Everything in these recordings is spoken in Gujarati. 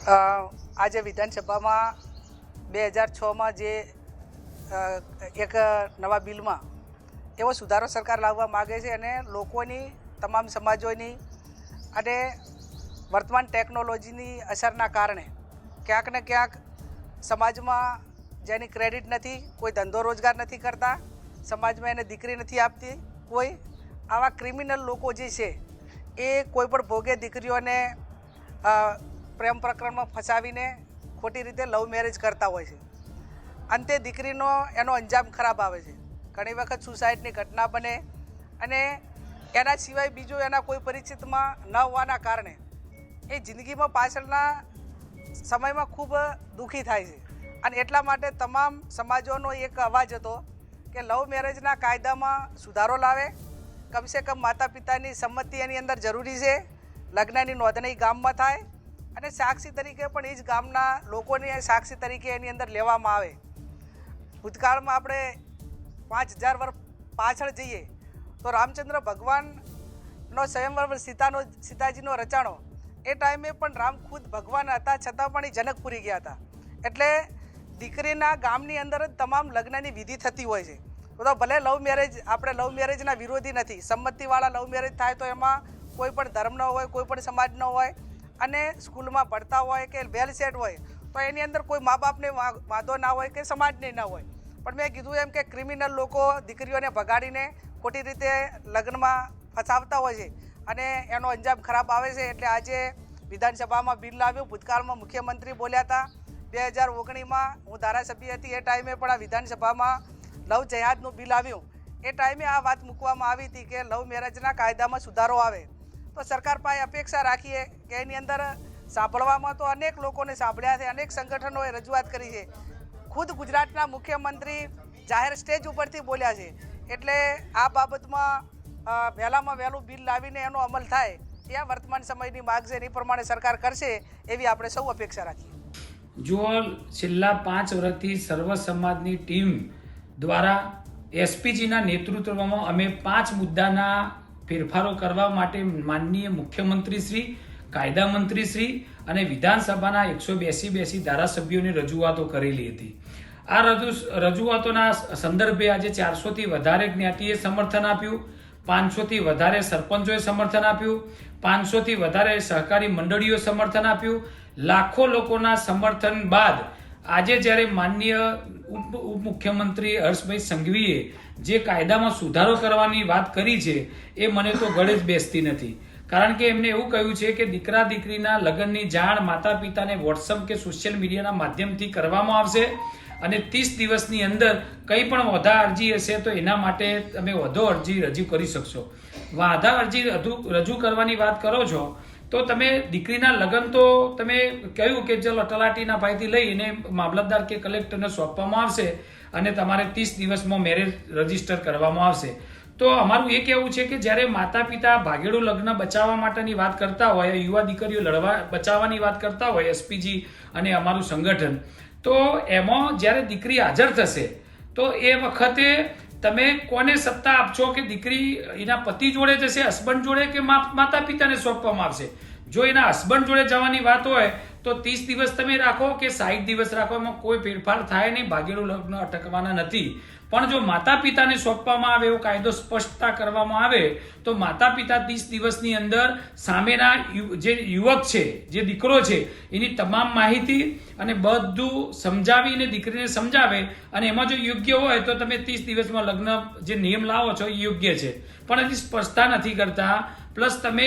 આજે વિધાનસભામાં 2006માં જે એક નવા બિલમાં એવો સુધારો સરકાર લાવવા માગે છે અને લોકોની તમામ સમાજોની અને વર્તમાન ટેકનોલોજીની અસરના કારણે ક્યાંક ને ક્યાંક સમાજમાં જેની ક્રેડિટ નથી, કોઈ ધંધો રોજગાર નથી કરતા, સમાજમાં એને દીકરી નથી આપતી, કોઈ આવા ક્રિમિનલ લોકો જે છે એ કોઈ પણ ભોગે દીકરીઓને પ્રેમ પ્રકરણમાં ફસાવીને ખોટી રીતે લવ મેરેજ કરતા હોય છે. અંતે દીકરીનો એનો અંજામ ખરાબ આવે છે. ઘણી વખત સુસાઇડની ઘટના બને અને એના સિવાય બીજું એના કોઈ પરિચિતમાં ન હોવાના કારણે એ જિંદગીમાં પાછળના સમયમાં ખૂબ દુઃખી થાય છે. અને એટલા માટે તમામ સમાજોનો એક અવાજ હતો કે લવ મેરેજના કાયદામાં સુધારો લાવે. કમસે કમ માતા પિતાની સંમતિ એની અંદર જરૂરી છે. લગ્નની નોંધણી ગામમાં થાય અને સાક્ષી તરીકે પણ એ જ ગામના લોકોને સાક્ષી તરીકે એની અંદર લેવામાં આવે. ભૂતકાળમાં આપણે 5000 વર્ષ પાછળ જઈએ તો રામચંદ્ર ભગવાનનો સ્વયંવર સીતાજીનો રચાણો એ ટાઈમે પણ રામ ખુદ ભગવાન હતા, છતાં પણ એ જનકપુરી ગયા હતા. એટલે દીકરીના ગામની અંદર જ તમામ લગ્નની વિધિ થતી હોય છે. તો ભલે લવ મેરેજ, આપણે લવ મેરેજના વિરોધી નથી. સંમતિવાળા લવ મેરેજ થાય તો એમાં કોઈ પણ ધર્મનો હોય, કોઈ પણ સમાજનો હોય અને સ્કૂલમાં ભણતા હોય કે વેલ સેટ હોય તો એની અંદર કોઈ મા બાપને વાંધો ના હોય કે સમાજને ના હોય. પણ મેં કીધું એમ કે ક્રિમિનલ લોકો દીકરીઓને ભગાડીને ખોટી રીતે લગ્નમાં ફસાવતા હોય છે અને એનો અંજામ ખરાબ આવે છે. એટલે આજે વિધાનસભામાં બિલ લાવ્યું. ભૂતકાળમાં મુખ્યમંત્રી બોલ્યા હતા. 2019માં હું ધારાસભ્ય હતી, એ ટાઈમે પણ આ વિધાનસભામાં લવ જહાદનું બિલ આવ્યું. એ ટાઈમે આ વાત મૂકવામાં આવી હતી કે લવ મેરેજના કાયદામાં સુધારો આવે. તો સરકાર પાસે અપેક્ષા રાખીએ કે એની અંદર સાંભળવામાં તો અનેક લોકોને સાંભળ્યા છે, અનેક સંગઠનોએ રજૂઆત કરી છે. ખુદ ગુજરાતના મુખ્યમંત્રી જાહેર સ્ટેજ ઉપરથી બોલ્યા છે. એટલે આ બાબતમાં વહેલામાં વહેલું બિલ લાવીને એનો અમલ થાય એ આ વર્તમાન સમયની માગ છે. એ પ્રમાણે સરકાર કરશે એવી આપણે સૌ અપેક્ષા રાખીએ. જો છેલ્લા 5 વર્ષથી સર્વ સમાજની ટીમ દ્વારા એસપીજીના નેતૃત્વમાં અમે 5 મુદ્દાના ફેરફારો કરવા માટે માનનીય મુખ્યમંત્રી શ્રી, કાયદા મંત્રી શ્રી અને વિધાનસભાના 182 ધારાસભ્યોને રજૂઆતો કરેલી હતી. આ રજૂઆતોના સંદર્ભે આજે 400થી વધારે જ્ઞાતિએ સમર્થન આપ્યું, 500થી વધારે સરપંચોએ સમર્થન આપ્યું, 500થી વધારે સહકારી મંડળીઓ સમર્થન આપ્યું. લાખો લોકોના સમર્થન બાદ આજે જ્યારે માનનીય ઉપમુખ્યમંત્રી હર્ષભાઈ સંઘવીએ જે કાયદામાં સુધારો કરવાની વાત કરી છે એ મને તો ગળે જ બેસતી નથી. કારણ કે એમને એવું કહ્યું છે કે દીકરા દીકરીના લગ્નની જાણ માતા પિતાને વોટ્સઅપ કે સોશિયલ મીડિયાના માધ્યમથી કરવામાં આવશે અને 30 દિવસની અંદર કંઈ પણ વાંધા અરજી હશે તો એના માટે તમે વધુ અરજી રજૂ કરી શકશો. વાંધા અરજી રજૂ કરવાની વાત કરો છો તો તમે દીકરીના લગ્ન તો તમે કહ્યું કે ચલો તલાટીના ભાઈથી લઈને મામલતદાર કે કલેક્ટરને સોંપવામાં આવશે અને તમારે 30 દિવસમાં મેરેજ રજીસ્ટર કરવામાં આવશે. તો અમારું એ કહેવું છે કે જ્યારે માતા પિતા ભાગેડું લગ્ન બચાવવા માટેની વાત કરતા હોય, યુવા દીકરીઓ બચાવવાની વાત કરતા હોય એસપીજી અને અમારું સંગઠન, તો એમાં જ્યારે દીકરી હાજર થશે તો એ વખતે તમે કોને સત્તા આપશો કે દીકરી એના પતિ જોડે જશે, હસબન્ડ જોડે, કે માતા પિતાને સોંપવામાં આવશે? જો એના હસબન્ડ જોડે જવાની વાત હોય તો 30 દિવસ તમે રાખો કે 60 દિવસ રાખો, એમાં કોઈ ફેરફાર થાય નહીં. ભાગેડું લગ્ન અટકવાના નથી. પણ જો માતા પિતાને સોંપવામાં આવે એવો કાયદો સ્પષ્ટતા કરવામાં આવે તો માતા પિતા 30 દિવસની અંદર સામેના જે યુવક છે, જે દીકરો છે, એની તમામ માહિતી અને બધું સમજાવીને દીકરીને સમજાવે અને એમાં જો યોગ્ય હોય તો તમે 30 દિવસમાં લગ્ન જે નિયમ લાવો છો એ યોગ્ય છે. પણ હજી સ્પષ્ટતા નથી કરતા. પ્લસ તમે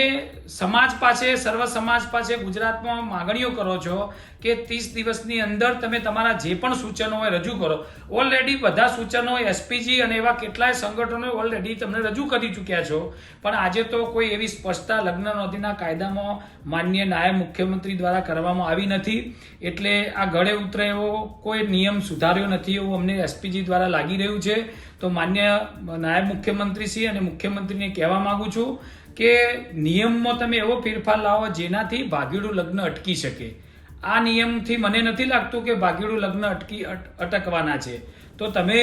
સમાજ પાસે, સર્વ સમાજ પાસે ગુજરાતમાં માગણીઓ કરો છો કે 30 દિવસની અંદર તમે તમારા જે પણ સૂચનો હોય રજૂ કરો. ઓલરેડી બધા સૂચનો એસપીજી અને એવા કેટલાય સંગઠનો ઓલરેડી તમને રજૂ કરી ચૂક્યા છો. પણ આજે તો કોઈ એવી સ્પષ્ટતા લગ્ન નોંધણીના કાયદામાં માનનીય નાયબ મુખ્યમંત્રી દ્વારા કરવામાં આવી નથી. એટલે આ ગળે ઉતરે એવો કોઈ નિયમ સુધાર્યો નથી એવું અમને એસપીજી દ્વારા લાગી રહ્યું છે. તો માન્ય નાયબ મુખ્યમંત્રી શ્રી અને મુખ્યમંત્રીને કહેવા માંગુ છું કે નિયમમાં તમે એવો ફેરફાર લાવો જેનાથી ભાગેડું લગ્ન અટકી શકે. આ નિયમથી મને નથી લાગતું કે ભાગેડું લગ્ન અટકવાના છે. તો તમે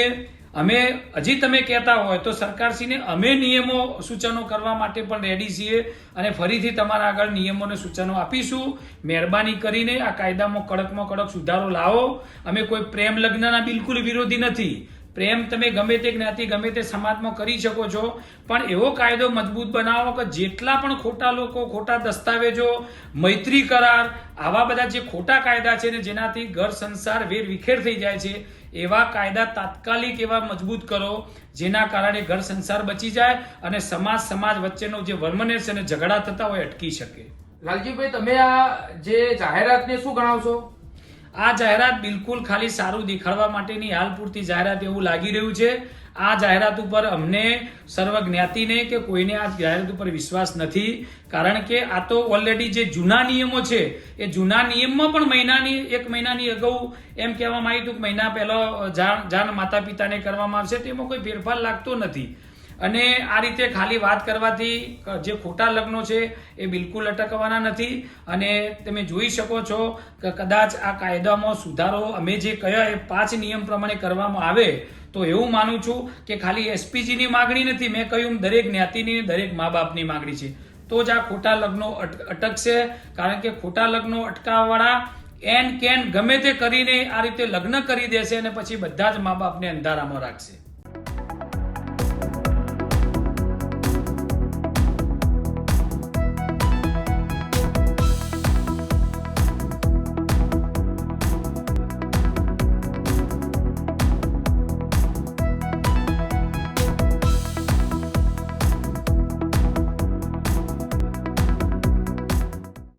અમે હજી તમે કહેતા હોય તો સરકારશ્રીને અમે નિયમો સૂચનો કરવા માટે પણ રેડી છીએ અને ફરીથી તમારા આગળ નિયમોને સૂચનો આપીશું. મહેરબાની કરીને આ કાયદામાં કડકમાં કડક સુધારો લાવો. અમે કોઈ પ્રેમ લગ્નના બિલકુલ વિરોધી નથી. પ્રેમ તમે ગમે તે જ્ઞાતિ ગમે તે સમાજમાં કરી શકો છો, પણ એવો કાયદો મજબૂત બનાવો કે જેટલા પણ ખોટા લોકો, ખોટા દસ્તાવેજો, મૈત્રી કરાર, આવા બધા જે ખોટા કાયદા છે ને જેનાથી ઘર સંસાર વેર વિખેર થઈ જાય છે, એવા કાયદા તાત્કાલિક એવા મજબૂત કરો જેના કારણે ઘર સંસાર બચી જાય અને સમાજ વચ્ચેનો જે વરમનેર છે ને ઝઘડા થતા હોય અટકી શકે. લાલજીભાઈ, તમે આ જે જાહેરાતને શું ગણાવશો? આ જાહેરાત બિલકુલ ખાલી સારું દેખાડવા માટેની હાલ પૂરતી જાહેરાત એવું લાગી રહ્યું છે. આ જાહેરાત ઉપર અમને સર્વ જ્ઞાતિને કે કોઈને આ જાહેરાત ઉપર વિશ્વાસ નથી, કારણ કે આ તો ઓલરેડી જે જૂના નિયમો છે એ જૂના નિયમમાં પણ એક મહિનાની અગાઉ એમ કહેવામાં આવ્યું હતું કે મહિના પહેલો જાણ માતા પિતાને કરવામાં આવશે, તેમાં કોઈ ફેરફાર લાગતો નથી. અને આ રીતે ખાલી વાત કરવાથી જે ખોટા લગ્નો છે એ બિલકુલ અટકવાના નથી. અને તમે જોઈ શકો છો કે કદાચ આ કાયદામાં સુધારો અમે જે કહ્યા એ 5 નિયમ પ્રમાણે કરવામાં આવે તો એવું માનું છું કે ખાલી એસપીજીની માગણી નથી, મેં કહ્યું દરેક જ્ઞાતિની, દરેક મા બાપની માગણી છે. તો જ આ ખોટા લગ્નો અટકશે, કારણ કે ખોટા લગ્નો અટકાવવાળા એન કેન ગમે તે કરીને આ રીતે લગ્ન કરી દેશે અને પછી બધા જ મા બાપને અંધારામાં રાખશે.